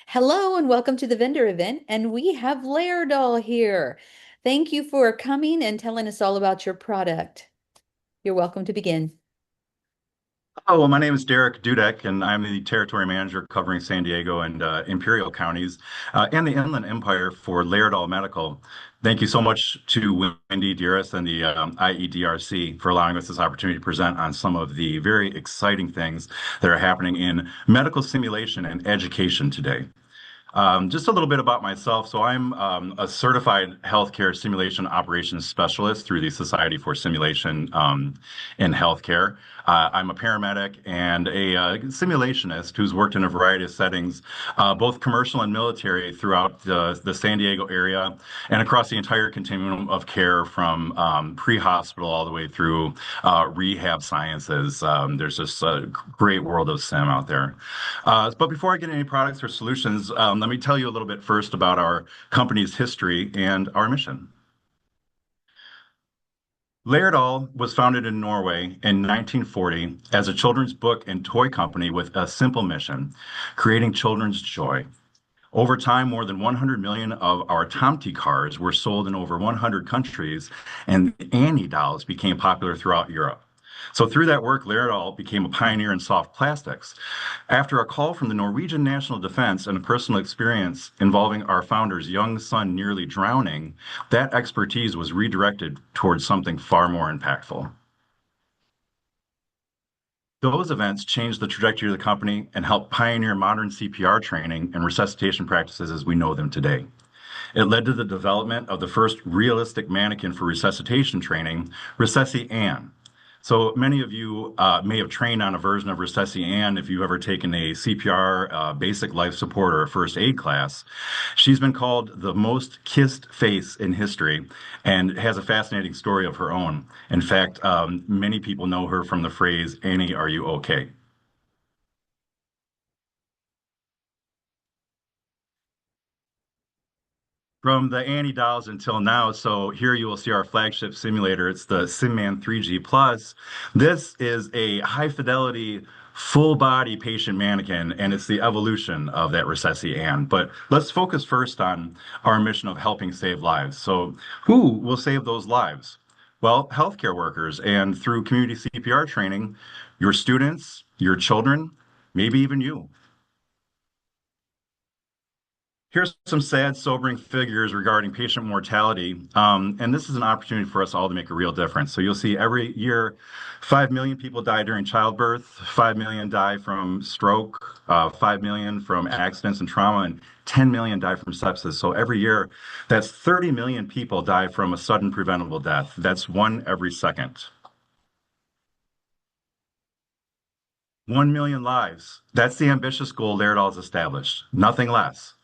Hello and welcome to the vendor event. And we have Laerdal here. Thank you for coming and telling us all about your product. You're welcome to begin. Oh, well, my name is Derek Dudek, and I'm the territory manager covering San Diego and Imperial counties and the Inland Empire for Laerdal Medical. Thank you so much to Wendy Dearest and the IEDRC for allowing us this opportunity to present on some of the very exciting things that are happening in medical simulation and education today. Just a little bit about myself. So I'm a certified healthcare simulation operations specialist through the Society for Simulation in Healthcare. I'm a paramedic and a simulationist who's worked in a variety of settings, both commercial and military, throughout the San Diego area and across the entire continuum of care from pre-hospital all the way through rehab sciences. There's just a great world of sim out there. But before I get into any products or solutions, let me tell you a little bit first about our company's history and our mission. Laerdal was founded in Norway in 1940 as a children's book and toy company with a simple mission, creating children's joy. Over time, more than 100 million of our Tomty cars were sold in over 100 countries, and Annie dolls became popular throughout Europe. So through that work, Laerdal became a pioneer in soft plastics. After a call from the Norwegian National Defense and a personal experience involving our founder's young son nearly drowning, that expertise was redirected towards something far more impactful. Those events changed the trajectory of the company and helped pioneer modern CPR training and resuscitation practices as we know them today. It led to the development of the first realistic mannequin for resuscitation training, Resusci Ann. So many of you may have trained on a version of Resusci Ann if you've ever taken a CPR, basic life support, or a first aid class. She's been called the most kissed face in history and has a fascinating story of her own. In fact, many people know her from the phrase, Annie, are you okay? From the Annie dolls until now, so here you will see our flagship simulator. It's the SimMan 3G Plus. This is a high fidelity, full body patient mannequin, and it's the evolution of that Recessi Ann. But let's focus first on our mission of helping save lives. So, who will save those lives? Well, healthcare workers, and through community CPR training, your students, your children, maybe even you. Here's some sad, sobering figures regarding patient mortality. And this is an opportunity for us all to make a real difference. So you'll see every year, 5 million people die during childbirth, 5 million die from stroke, 5 million from accidents and trauma, and 10 million die from sepsis. So every year, that's 30 million people die from a sudden preventable death. That's one every second. 1 million lives. That's the ambitious goal Laerdal has established, nothing less.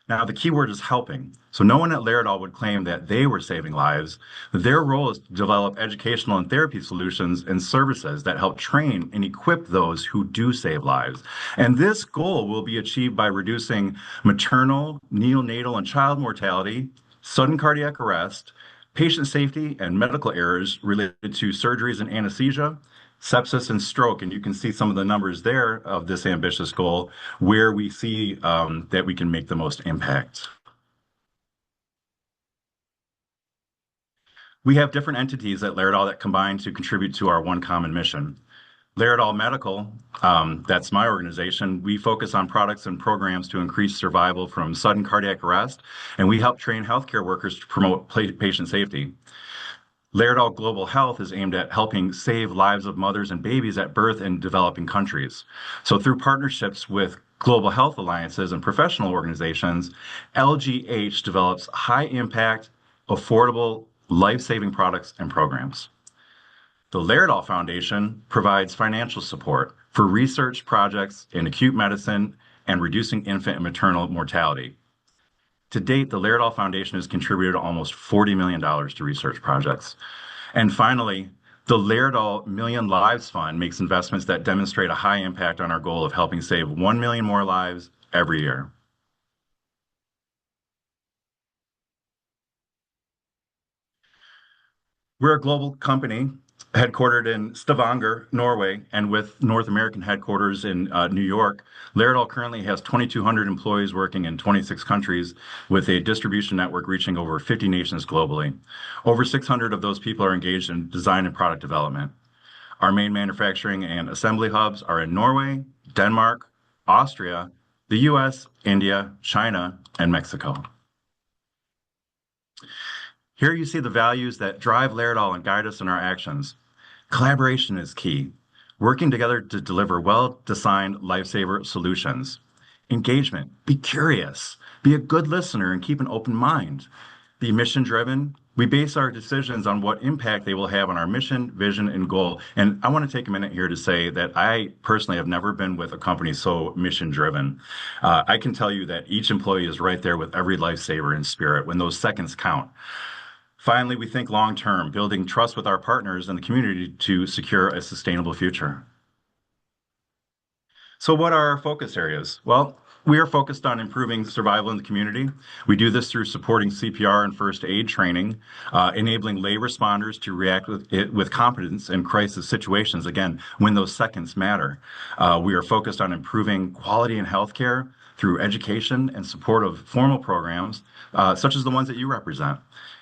Now, the key word is helping. So no one at Laerdal would claim that they were saving lives. Their role is to develop educational and therapy solutions and services that help train and equip those who do save lives. And this goal will be achieved by reducing maternal, neonatal, and child mortality, sudden cardiac arrest, patient safety, and medical errors related to surgeries and anesthesia, sepsis and stroke. And you can see some of the numbers there of this ambitious goal where we see that we can make the most impact. We have different entities at Laerdal that combine to contribute to our one common mission. Laerdal Medical, that's my organization. We focus on products and programs to increase survival from sudden cardiac arrest, and we help train healthcare workers to promote patient safety. Laerdal Global Health is aimed at helping save lives of mothers and babies at birth in developing countries. So, through partnerships with global health alliances and professional organizations, LGH develops high impact, affordable, life saving products and programs. The Laerdal Foundation provides financial support for research projects in acute medicine and reducing infant and maternal mortality. To date, the Laerdal Foundation has contributed almost $40 million to research projects. And finally, the Laerdal Million Lives Fund makes investments that demonstrate a high impact on our goal of helping save 1 million more lives every year. We're a global company Headquartered in Stavanger, Norway, and with North American headquarters in New York, Laerdal currently has 2,200 employees working in 26 countries with a distribution network reaching over 50 nations globally. Over 600 of those people are engaged in design and product development. Our main manufacturing and assembly hubs are in Norway, Denmark, Austria, the US, India, China, and Mexico. Here you see the values that drive Laerdal and guide us in our actions. Collaboration is key. Working together to deliver well-designed lifesaver solutions. Engagement. Be curious. Be a good listener and keep an open mind. Be mission-driven. We base our decisions on what impact they will have on our mission, vision, and goal. And I want to take a minute here to say that I personally have never been with a company so mission-driven. I can tell you that each employee is right there with every lifesaver in spirit when those seconds count. Finally, we think long term, building trust with our partners and the community to secure a sustainable future. So, what are our focus areas? Well, we are focused on improving survival in the community. We do this through supporting CPR and first aid training, enabling lay responders to react with competence in crisis situations, again, when those seconds matter. We are focused on improving quality in healthcare through education and support of formal programs, such as the ones that you represent,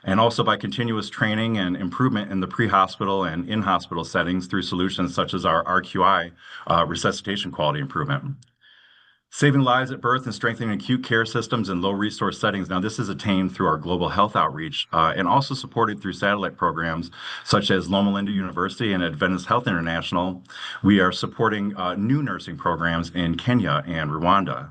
and also by continuous training and improvement in the pre-hospital and in-hospital settings through solutions such as our RQI, resuscitation quality improvement. Saving lives at birth and strengthening acute care systems in low resource settings. Now, this is attained through our global health outreach and also supported through satellite programs such as Loma Linda University and Adventist Health International. We are supporting new nursing programs in Kenya and Rwanda.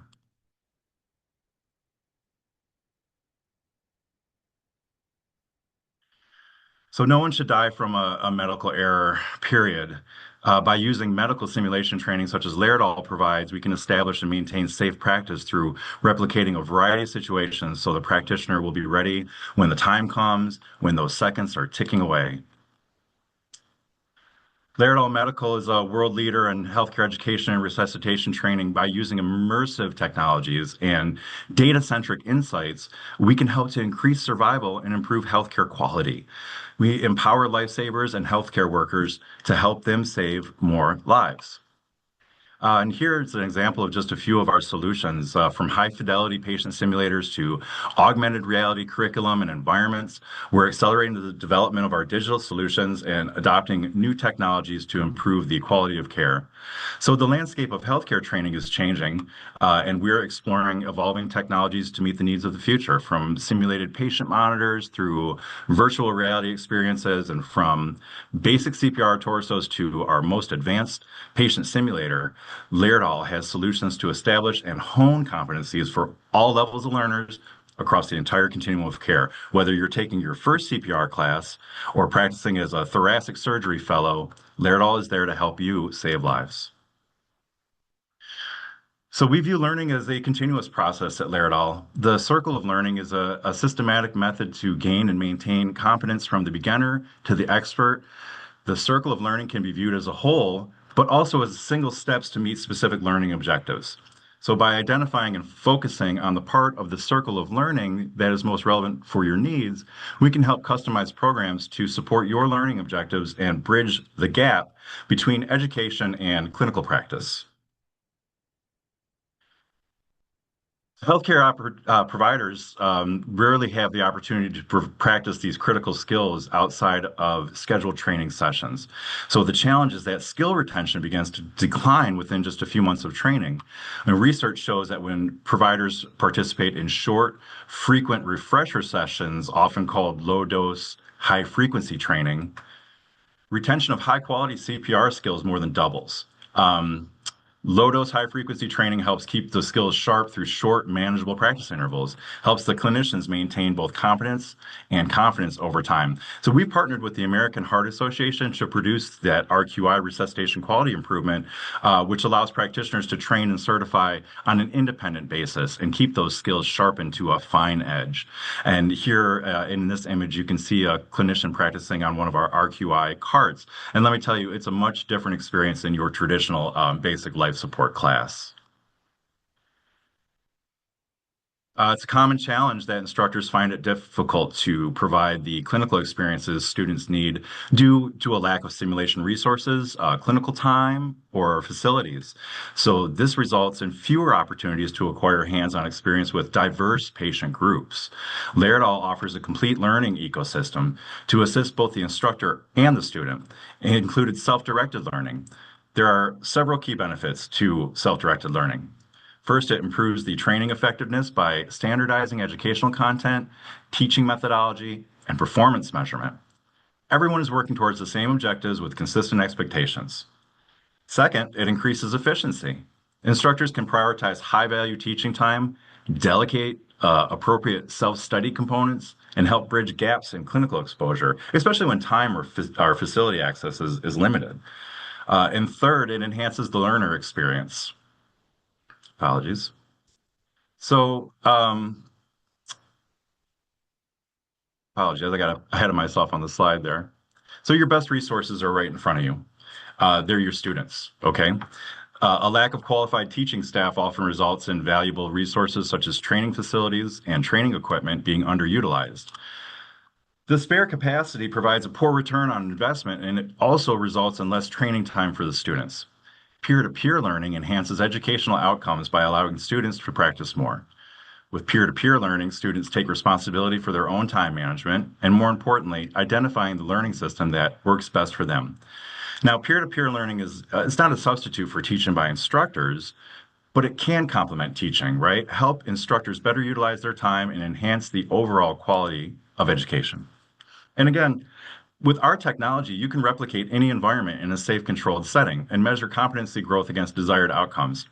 So no one should die from a medical error, period. By using medical simulation training such as Laerdal provides, we can establish and maintain safe practice through replicating a variety of situations so the practitioner will be ready when the time comes, when those seconds are ticking away. Laerdal Medical is a world leader in healthcare education and resuscitation training. By using immersive technologies and data-centric insights, we can help to increase survival and improve healthcare quality. We empower lifesavers and healthcare workers to help them save more lives. And here's an example of just a few of our solutions, from high fidelity patient simulators to augmented reality curriculum and environments. We're accelerating the development of our digital solutions and adopting new technologies to improve the quality of care. So the landscape of healthcare training is changing, and we're exploring evolving technologies to meet the needs of the future, from simulated patient monitors through virtual reality experiences, and from basic CPR torsos to our most advanced patient simulator. Laerdal has solutions to establish and hone competencies for all levels of learners across the entire continuum of care. Whether you're taking your first CPR class or practicing as a thoracic surgery fellow, Laerdal is there to help you save lives. So we view learning as a continuous process at Laerdal. The circle of learning is a systematic method to gain and maintain competence from the beginner to the expert. The circle of learning can be viewed as a whole, but also as single steps to meet specific learning objectives. So by identifying and focusing on the part of the circle of learning that is most relevant for your needs, we can help customize programs to support your learning objectives and bridge the gap between education and clinical practice. Providers rarely have the opportunity to practice these critical skills outside of scheduled training sessions. So the challenge is that skill retention begins to decline within just a few months of training. And research shows that when providers participate in short, frequent refresher sessions, often called low dose, high frequency training, retention of high quality CPR skills more than doubles. Low dose, high frequency training helps keep the skills sharp through short, manageable practice intervals, helps the clinicians maintain both competence and confidence over time. So we partnered with the American Heart Association to produce that RQI resuscitation quality improvement, which allows practitioners to train and certify on an independent basis and keep those skills sharpened to a fine edge. And here in this image, you can see a clinician practicing on one of our RQI carts. And let me tell you, it's a much different experience than your traditional basic life support class. It's a common challenge that instructors find it difficult to provide the clinical experiences students need due to a lack of simulation resources, clinical time, or facilities. So, this results in fewer opportunities to acquire hands on experience with diverse patient groups. Laerdal offers a complete learning ecosystem to assist both the instructor and the student. It included self directed learning. There are several key benefits to self directed learning. First, it improves the training effectiveness by standardizing educational content, teaching methodology, and performance measurement. Everyone is working towards the same objectives with consistent expectations. Second, it increases efficiency. Instructors can prioritize high value teaching time, delegate appropriate self study components, and help bridge gaps in clinical exposure, especially when time or facility access is limited. And third, it enhances the learner experience. Apologies. So, apologies, I got ahead of myself on the slide there. So your best resources are right in front of you. They're your students, okay? A lack of qualified teaching staff often results in valuable resources such as training facilities and training equipment being underutilized. The spare capacity provides a poor return on investment, and it also results in less training time for the students. Peer-to-peer learning enhances educational outcomes by allowing students to practice more. With peer-to-peer learning, students take responsibility for their own time management and, more importantly, identifying the learning system that works best for them. Now, peer-to-peer learning is it's not a substitute for teaching by instructors, but it can complement teaching, right? Help instructors better utilize their time and enhance the overall quality of education. And again, with our technology, you can replicate any environment in a safe, controlled setting and measure competency growth against desired outcomes.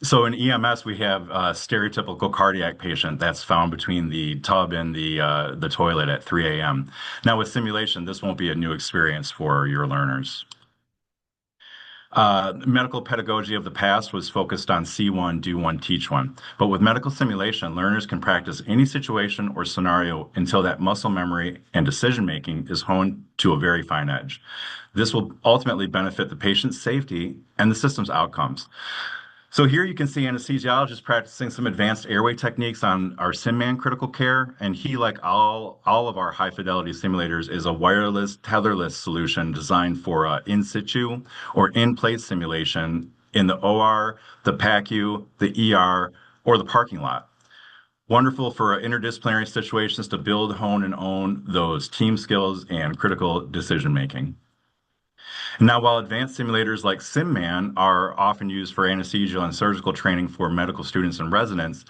So in EMS, we have a stereotypical cardiac patient that's found between the tub and the toilet at 3 a.m. Now with simulation, this won't be a new experience for your learners. Medical pedagogy of the past was focused on see one, do one, teach one. But with medical simulation, learners can practice any situation or scenario until that muscle memory and decision making is honed to a very fine edge. This will ultimately benefit the patient's safety and the system's outcomes. So here you can see anesthesiologists practicing some advanced airway techniques on our SimMan critical care, and he, like all of our high fidelity simulators, is a wireless, tetherless solution designed for in situ or in place simulation in the OR, the PACU, the ER, or the parking lot. Wonderful for interdisciplinary situations to build, hone, and own those team skills and critical decision making. Now, while advanced simulators like SimMan are often used for anesthesia and surgical training for medical students and residents,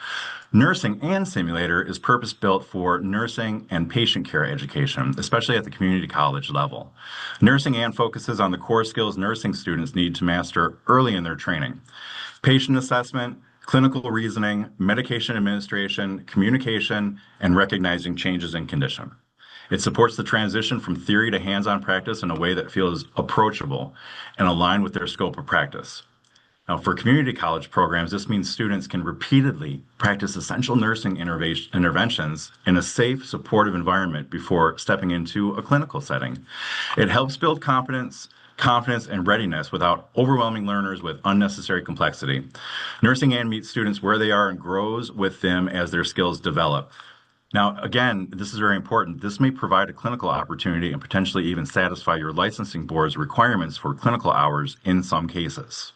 Nursing and Simulator is purpose-built for nursing and patient care education, especially at the community college level. Nursing and focuses on the core skills nursing students need to master early in their training: patient assessment, clinical reasoning, medication administration, communication, and recognizing changes in condition. It supports the transition from theory to hands-on practice in a way that feels approachable and aligned with their scope of practice. Now, for community college programs, this means students can repeatedly practice essential nursing interventions in a safe, supportive environment before stepping into a clinical setting. It helps build confidence, and readiness without overwhelming learners with unnecessary complexity. Nursing and meets students where they are and grows with them as their skills develop. Now, again, this is very important. This may provide a clinical opportunity and potentially even satisfy your licensing board's requirements for clinical hours in some cases.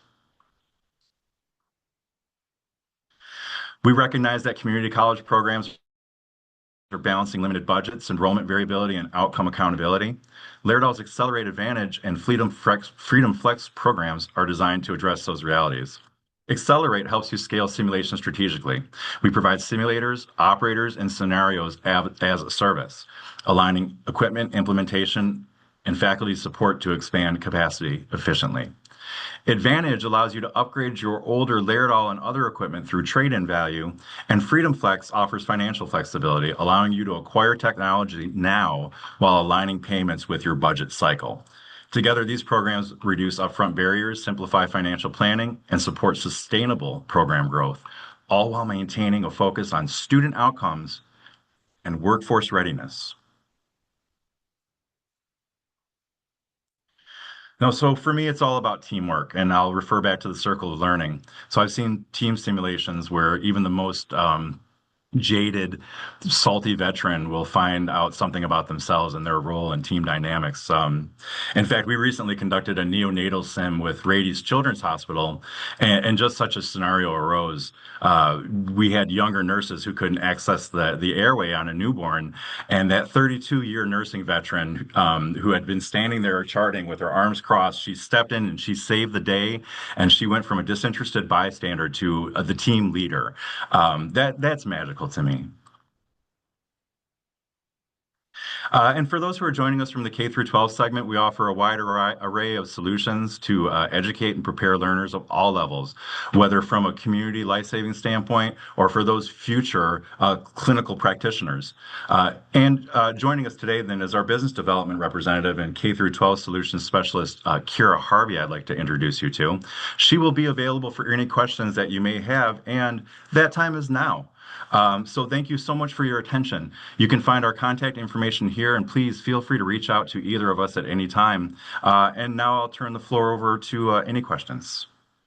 We recognize that community college programs are balancing limited budgets, enrollment variability, and outcome accountability. Laerdal's Accelerate Advantage and Freedom Flex programs are designed to address those realities. Accelerate helps you scale simulation strategically. We provide simulators, operators, and scenarios as a service, aligning equipment, implementation, and faculty support to expand capacity efficiently. Advantage allows you to upgrade your older Laerdal and other equipment through trade-in value, and Freedom Flex offers financial flexibility, allowing you to acquire technology now while aligning payments with your budget cycle. Together, these programs reduce upfront barriers, simplify financial planning, and support sustainable program growth, all while maintaining a focus on student outcomes and workforce readiness. No, so for me, it's all about teamwork, and I'll refer back to the circle of learning. So I've seen team simulations where even the most jaded, salty veteran will find out something about themselves and their role in team dynamics. In fact, we recently conducted a neonatal sim with Rady's Children's Hospital, and just such a scenario arose. We had younger nurses who couldn't access the airway on a newborn, and that 32-year nursing veteran who had been standing there charting with her arms crossed, she stepped in and she saved the day, and she went from a disinterested bystander to the team leader. That's magical to me. And for those who are joining us from the K through 12 segment, we offer a wide array of solutions to educate and prepare learners of all levels, whether from a community life-saving standpoint or for those future clinical practitioners. And joining us today then is our business development representative and K through 12 solutions specialist, Kira Harvey, I'd like to introduce you to. She will be available for any questions that you may have, and that time is now. So thank you so much for your attention. You can find our contact information here, and please feel free to reach out to either of us at any time. And now I'll turn the floor over to any questions.